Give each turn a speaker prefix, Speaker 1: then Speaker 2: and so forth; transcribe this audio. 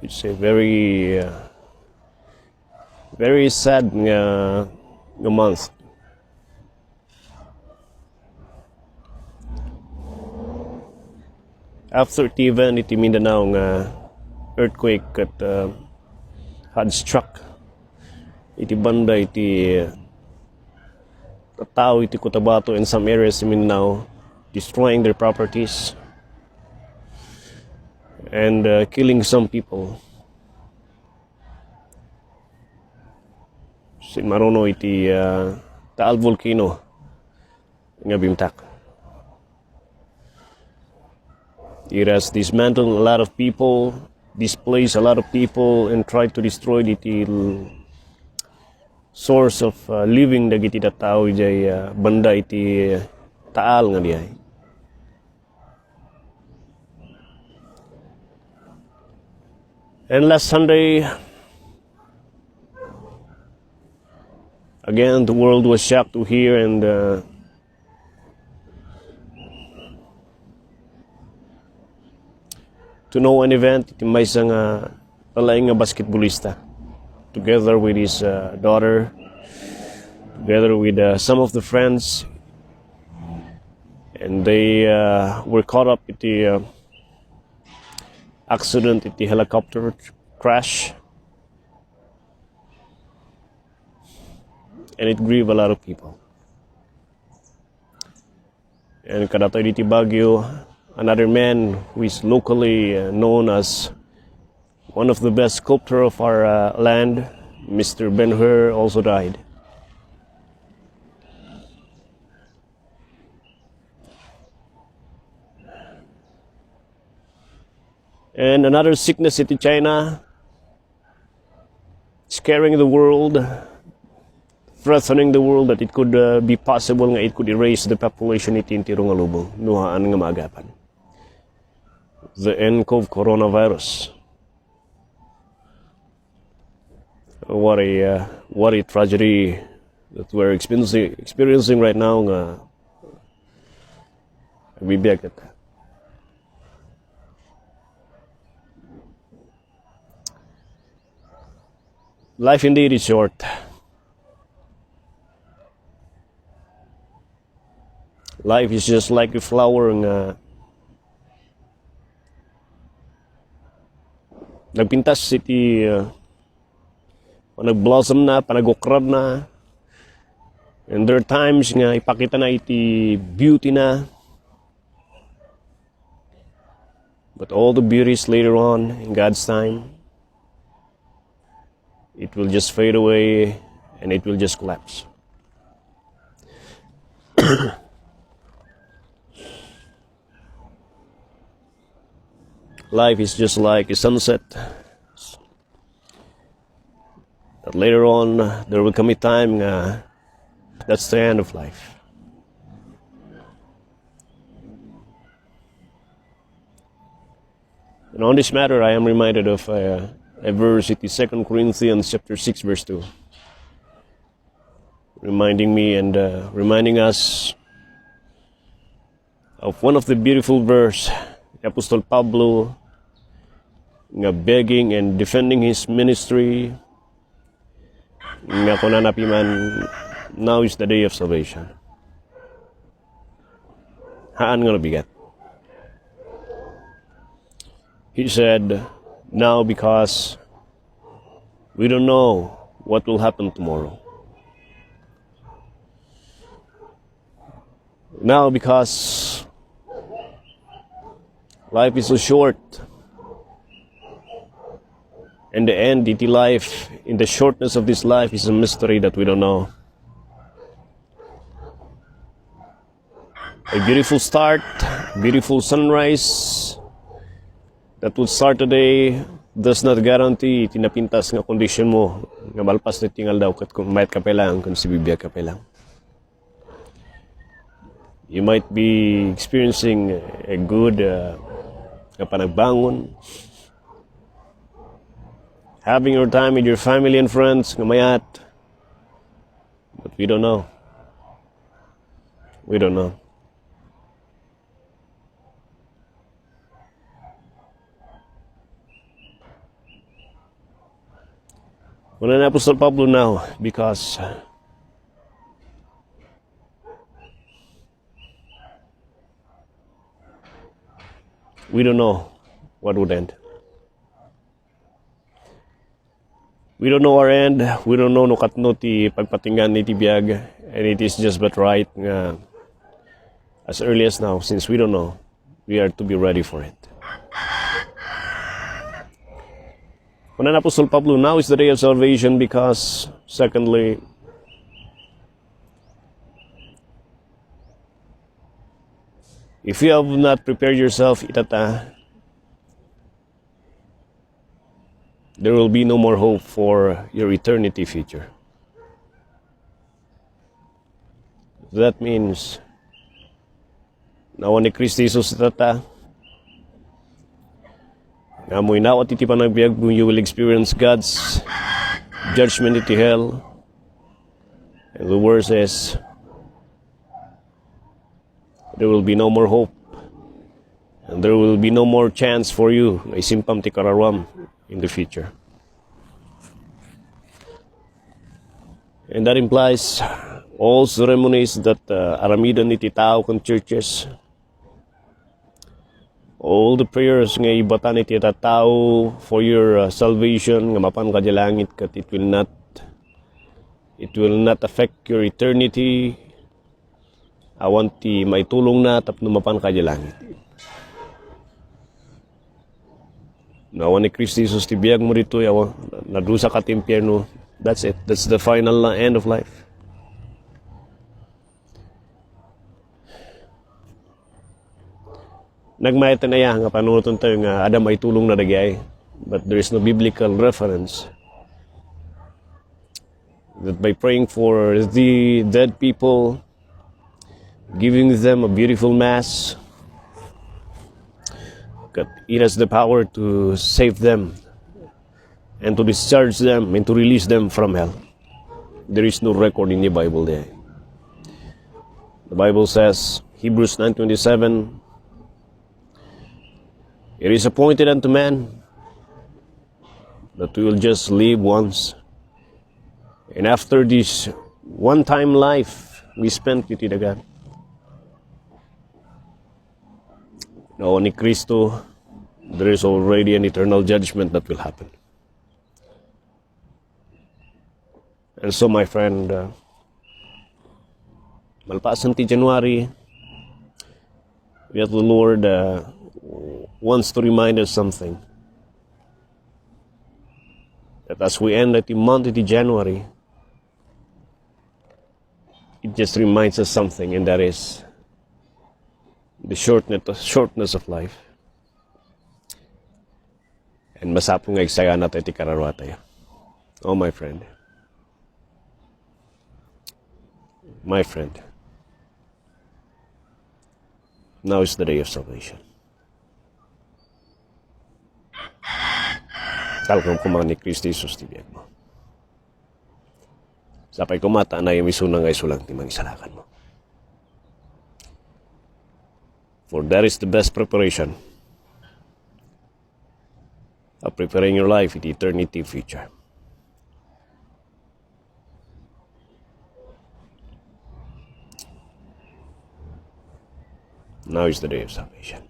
Speaker 1: It's a very sad nga month. After the event iti Mindanao nga earthquake at had struck iti banda iti tao iti Cotabato and some areas in Mindanao, destroying their properties and killing some people. Si marono iti Taal Volcano nga bimtak. It has dismantled a lot of people, displaced a lot of people, and tried to destroy the source of living dagiti tao ijay banda iti Taal nga diay. And last Sunday, again the world was shocked to hear and to know an event iti maysa nga talaing nga basketballista together with his daughter, together with some of the friends, and they were caught up in the accident, in the helicopter crash, and it grieved a lot of people. And kadatoy diti Baguio, another man who is locally known as one of the best sculptor of our land, Mr. Ben-Hur, also died. And another sickness in China, scaring the world, threatening the world that it could be possible nga it could erase the population iti Tirong Alubong, nuhaan nga maagapan. The nCoV coronavirus. What a tragedy that we're experiencing right now nga bibiyag kita. Life indeed is short. Life is just like a flower nga nagpintas iti nagblossom na, panagokrab na, and there are times nga ipakita na iti beauty na, but all the beauties later on in God's time, it will just fade away and it will just collapse. Life is just like a sunset. But later on, there will come a time that's the end of life. And on this matter, I am reminded of a verse, it is 2 Corinthians chapter 6, verse 2. Reminding me and reminding us of one of the beautiful verse, Apostle Pablo, nga begging and defending his ministry, nga kunanapi man, now is the day of salvation. Haan nga nabigat. He said, now because we don't know what will happen tomorrow. Now because life is so short, and the end, iti life, in the shortness of this life is a mystery that we don't know. A beautiful start, beautiful sunrise that will start today does not guarantee iti napintas nga condition mo nga malpas na tingal daw kat kung mayat ka pa lang, kung si bibiyag ka pa lang. You might be experiencing a good panagbangon, having your time with your family and friends, ngamayat. But we don't know. We don't know. Kuna na Apostol Pablo now because we don't know what would end. We don't know our end. We don't know no katno ti pagpatinggan ni ti biag, and it is just but right nga as early as now, since we don't know, we are to be ready for it. Kuna na Apostol Pablo, now is the day of salvation because, secondly, if you have not prepared yourself, itata, there will be no more hope for your eternity future. That means, nawa ni Kristo Jesus itata, nga mo inawat iti panagbiag mo, you will experience God's judgment iti hell. And the word says, there will be no more hope. And there will be no more chance for you, ay simpam ti kararam in the future. And that implies all ceremonies that aramidan iti tao kan churches, all the prayers nga ibatan iti tao for your salvation, nga mapan ka di langit kat it will not affect your eternity. Awan ti maitulong na tapno mapan ka di langit. Nawan ni Kristo Jesus ti biag mo rito, awan nadusa ka ti impyerno. That's it. That's the final end of life. Nagmayat na nga panunutan tayo nga Adam ay tulong na dagay, but there is no biblical reference that by praying for the dead people, giving them a beautiful mass, that it has the power to save them and to discharge them and to release them from hell. There is no record in the Bible there. The Bible says, Hebrews 9:27, it is appointed unto man that we will just live once. And after this one-time life we spent with God, now ni Kristo, there is already an eternal judgment that will happen. And so, my friend, malpasan ti January, yet the Lord wants to remind us something. That as we end the month of January, it just reminds us something, and that is the shortness of life. And masapong nga eksaya na tayo ti kararwa tayo. Oh, my friend. My friend. Now is the day of salvation. Talkong kumang ni Kristo Jesus ti biyag mo. Sapay kumata na yung isunang ay sulang ti mangisalakan mo. For that is the best preparation of preparing your life in the eternity future. Now is the day of salvation.